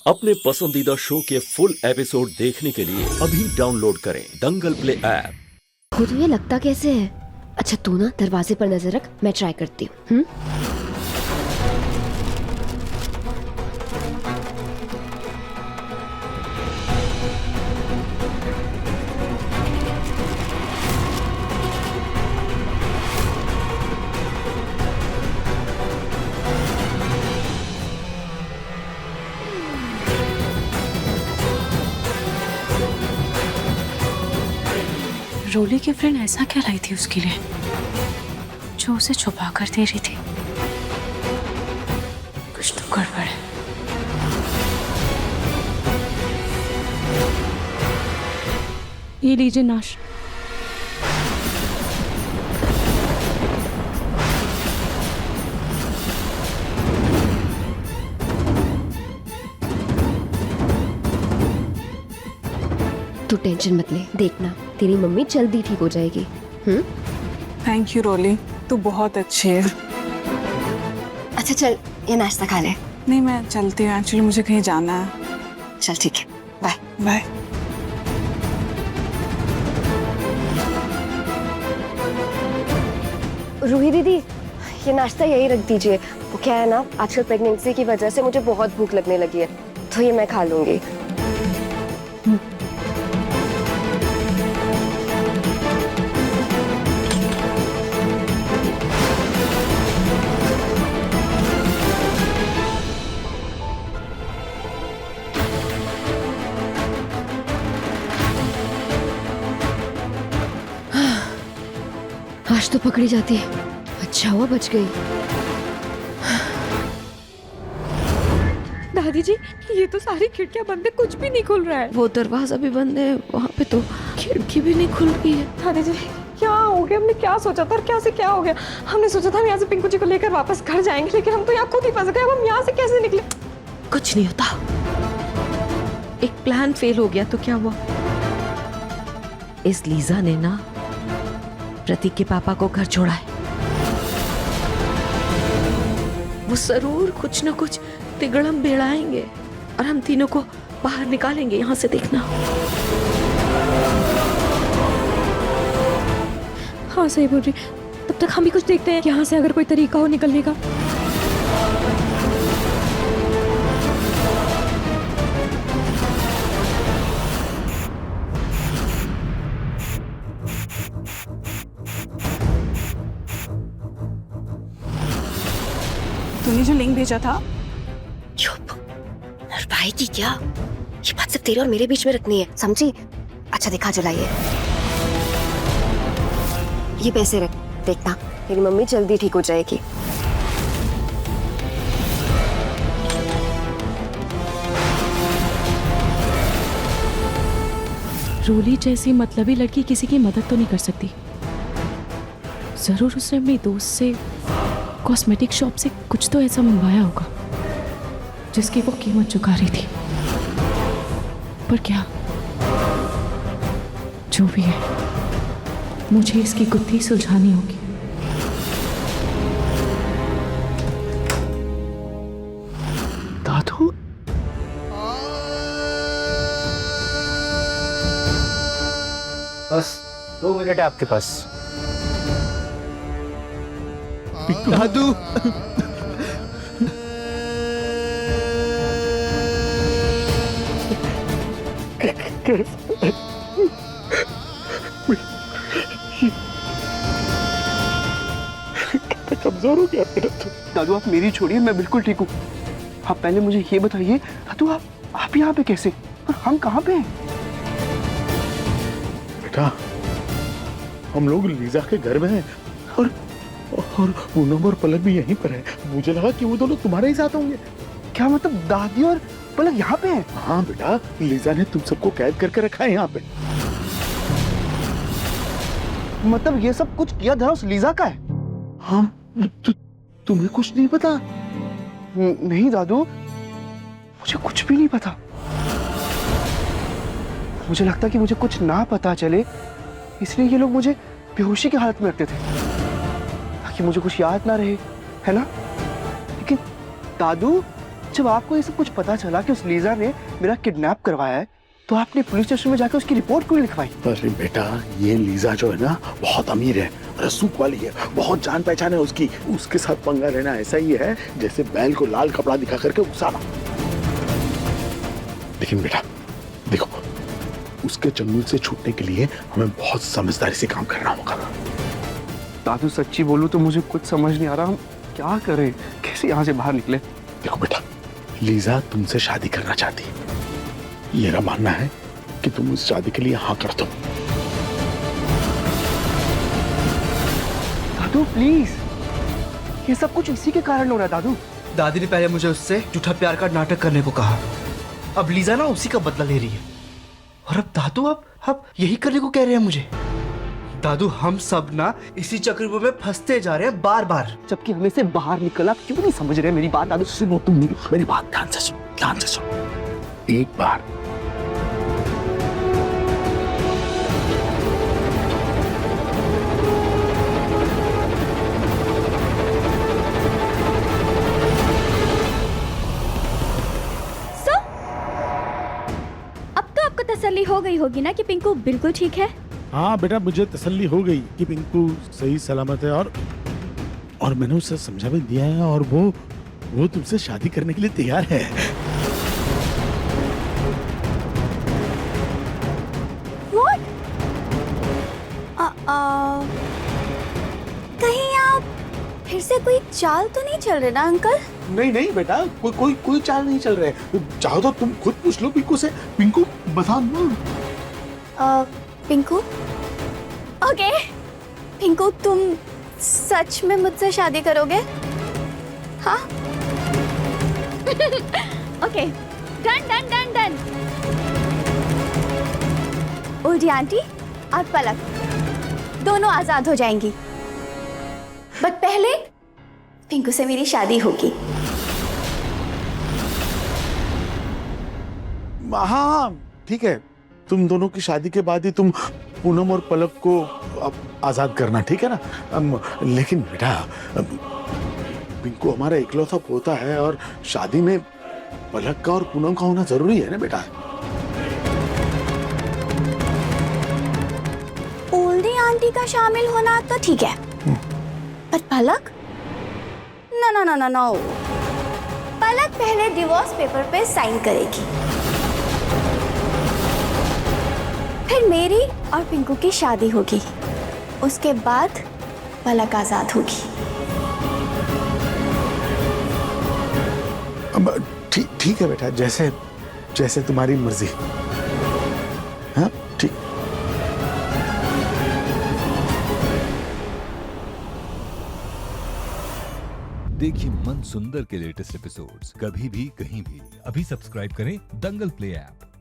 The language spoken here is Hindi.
अपने पसंदीदा शो के फुल एपिसोड देखने के लिए अभी डाउनलोड करें दंगल प्ले ऐप। खुद ये लगता कैसे है? अच्छा तू ना दरवाजे पर नजर रख, मैं ट्राई करती हूँ। रोली की फ्रेंड ऐसा क्या लाई थी उसके लिए जो उसे छुपा कर दे रही थी? कुछ तो गड़बड़ है। ये लीजिए नाश। तू टेंशन मत ले, देखना तेरी मम्मी जल्दी ठीक हो जाएगी। थैंक यू रोली, तू बहुत अच्छी है। अच्छा चल ये नाश्ता खा ले। नहीं मैं चलती हूँ, एक्चुअली मुझे कहीं जाना है। चल ठीक है, बाय बाय। रूही दीदी ये नाश्ता यही रख दीजिए। वो क्या है ना, आजकल प्रेगनेंसी की वजह से मुझे बहुत भूख लगने लगी है, तो ये मैं खा लूंगी। आज तो पकड़ी जाती, अच्छा हुआ बच गई। दादी जी ये तो सारी खिड़कियां बंद है, कुछ भी नहीं खुल रहा है। वो दरवाजा भी बंद है, वहाँ पे तो खिड़की भी नहीं खुल रही है। दादी जी क्या हो गया? हमने क्या सोचा था और क्या से क्या हो गया? हमने सोचा था हम यहाँ से पिंकू जी को लेकर वापस घर जाएंगे, लेकिन हम तो यहाँ खुद ही फंस गए। अब हम यहाँ से कैसे निकले? कुछ नहीं होता, एक प्लान फेल हो गया तो क्या हुआ? इस लीजा ने ना प्रतीक के पापा को घर छोड़ा है। वो जरूर कुछ ना कुछ तिगड़म बेड़ाएंगे और हम तीनों को बाहर निकालेंगे यहाँ से, देखना। हाँ सही बोल रही, तब तक हम भी कुछ देखते हैं यहाँ से, अगर कोई तरीका हो निकलने का। तूने जो लिंक भेजा था, चुप, और भाई की क्या? ये बात सिर्फ तेरे और मेरे बीच में रखनी है, समझी? अच्छा दिखा जलाइए, ये पैसे रख, देखना तेरी मम्मी जल्दी ठीक हो जाएगी। रोली जैसी मतलबी लड़की किसी की मदद तो नहीं कर सकती। जरूर उसने अपनी दोस्त से कॉस्मेटिक शॉप से कुछ तो ऐसा मंगवाया होगा जिसकी वो कीमत चुका रही थी। पर क्या, जो भी है, मुझे इसकी गुत्थी सुलझानी होगी। दादू, बस 2 मिनट है आपके पास। दादू कमजोर हो गया मेरा तो। दादू आप मेरी छोड़िए, मैं बिल्कुल ठीक हूँ। आप पहले मुझे ये बताइए दादू, आप यहाँ पे कैसे और हम कहाँ पे हैं? बेटा हम लोग लीजा के घर में हैं और पूनम और पलक भी यहीं पर है। मुझे लगा कि वो दोनों तुम्हारे ही साथ होंगे। क्या मतलब दादी और पलक यहाँ पे हैं? हाँ बेटा, लीजा ने तुम सबको कैद करके रखा है यहाँ पे। मतलब ये सब कुछ किया धरा उस लीजा का है? हाँ तुम्हें कुछ नहीं पता? नहीं दादू, मुझे कुछ भी नहीं पता। मुझे लगता कि मुझे कुछ ना पता चले, इसलिए ये लोग मुझे बेहोशी की हालत में रखते थे ताकि मुझे कुछ याद ना रहे, है ना? लेकिन दादू जब आपको ये सब कुछ पता चला कि उस लीजा ने मेरा किडनैप करवाया है, तो आपने पुलिस स्टेशन में जाकर उसकी रिपोर्ट क्यों लिखवाई? अरे बेटा, ये लीजा जो है ना बहुत अमीर है, रसूख वाली है, बहुत जान पहचान है उसकी। उसके साथ पंगा लेना ऐसा ही है जैसे बैल को लाल कपड़ा दिखा करके उकसाना। लेकिन बेटा देखो, उसके चंगुल से छूटने के लिए हमें बहुत समझदारी से काम करना होगा। दादू सच्ची बोलूं तो मुझे कुछ समझ नहीं आ रहा, हम क्या करें, कैसे यहाँ से बाहर निकले? देखो बेटा, लीजा तुमसे शादी करना चाहती है। मेरा मानना है कि तुम उस शादी के लिए हाँ कर दो। दादू प्लीज, ये सब कुछ इसी के कारण हो रहा है दादू। दादी ने पहले मुझे उससे झूठा प्यार का नाटक करने को कहा, अब लीजा ना उसी का बदला ले रही है, और अब दादू अब यही करने को कह रहे हैं मुझे। दादू हम सब ना इसी चक्रव्यूह में फंसते जा रहे हैं बार बार, जबकि हमें से बाहर निकल। आप क्यों नहीं समझ रहे मेरी बात? दादू सुनो, तुम मेरी बात ध्यान से सुनो, ध्यान से सुनो। एक बार तसल्ली हो गई होगी ना कि पिंकू बिल्कुल ठीक है? हाँ बेटा, मुझे तसल्ली हो गई कि पिंकू सही सलामत है, और मैंने उसे समझा भी दिया है, और वो तुमसे शादी करने के लिए तैयार है। What? कहीं आप फिर से कोई चाल तो नहीं चल रहे ना अंकल? नहीं बेटा, कोई चाल नहीं चल रहे। चाहो तो तुम खुद पूछ लो पिंकू से। पिंकू बता दो। पिंकू, ओके पिंकू, तुम सच में मुझसे शादी करोगे? हाँ okay, done done done done. Oldi aunty और पलक दोनों आजाद हो जाएंगी, बट पहले पिंकू से मेरी शादी होगी। हाँ ठीक है, तुम दोनों की शादी के बाद ही तुम पूनम और पलक को आजाद करना, ठीक है ना? लेकिन बेटा, पिंकू हमारा इकलौता पोता है, और शादी में पलक का और पूनम का होना जरूरी है ना बेटा। ओल्डी आंटी का शामिल होना तो ठीक है, पर पलक? नो। पलक पहले डिवोर्स पेपर पे साइन करेगी, फिर मेरी और पिंकू की शादी होगी, उसके बाद पलक आजाद होगी। ठीक है बेटा, जैसे तुम्हारी मर्जी। हाँ ठीक। देखिए मन सुंदर के लेटेस्ट एपिसोड्स कभी भी कहीं भी। अभी सब्सक्राइब करें दंगल प्ले ऐप।